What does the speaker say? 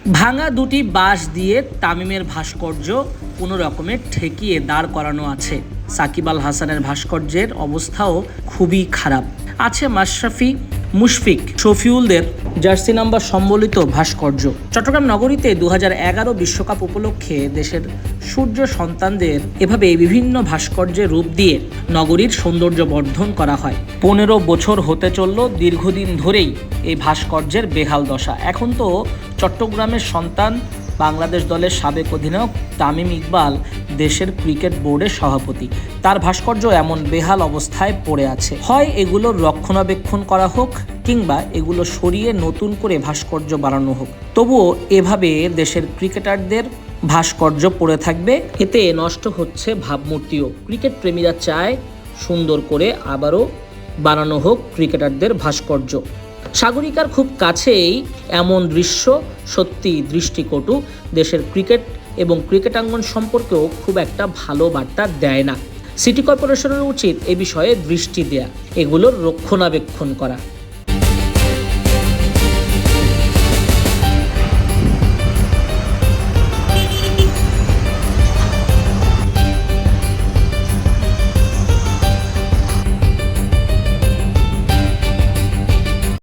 ভাঙা দুটি বাঁশ দিয়ে তামিমের ভাস্কর্য কোনো রকমে ঠেকিয়ে দাঁড় করানো আছে। সাকিব আল হাসানের ভাস্কর্যের অবস্থাও খুবই খারাপ। আছে মাশরাফি, মুশফিক, শফিউলদের জার্সি নাম্বার সম্বলিত ভাস্কর্য। চট্টগ্রাম নগরীতে 2011 বিশ্বকাপ উপলক্ষে দেশের সূর্য সন্তানদের এভাবে বিভিন্ন ভাস্কর্যের রূপ দিয়ে নগরীর সৌন্দর্য বর্ধন করা হয়। 15 বছর হতে চলল দীর্ঘদিন ধরেই এই ভাস্কর্যের বেহাল দশা। এখন তো চট্টগ্রামের সন্তান বাংলাদেশ দলের সাবেক অধিনায়ক তামিম ইকবাল দেশের ক্রিকেট বোর্ডের সভাপতি। তার ভাস্কর্য এমন বেহাল অবস্থায় পড়ে আছে। হয় এগুলোর রক্ষণাবেক্ষণ করা হোক, কিংবা এগুলো সরিয়ে নতুন করে ভাস্কর্য বানানো হোক। তবুও এভাবে দেশের ক্রিকেটারদের ভাস্কর্য পড়ে থাকবে, এতে নষ্ট হচ্ছে ভাবমূর্তিও। ক্রিকেট প্রেমীরা চায় সুন্দর করে আবারও বানানো হোক ক্রিকেটারদের ভাস্কর্য। সাগরিকার খুব কাছেই এমন দৃশ্য সত্যি দৃষ্টিকটু। দেশের ক্রিকেট এবং ক্রিকেটাঙ্গন সম্পর্কেও খুব একটা ভালো বার্তা দেয় না। সিটি কর্পোরেশনের উচিত এ বিষয়ে দৃষ্টি দেয়া, এগুলোর রক্ষণাবেক্ষণ করা।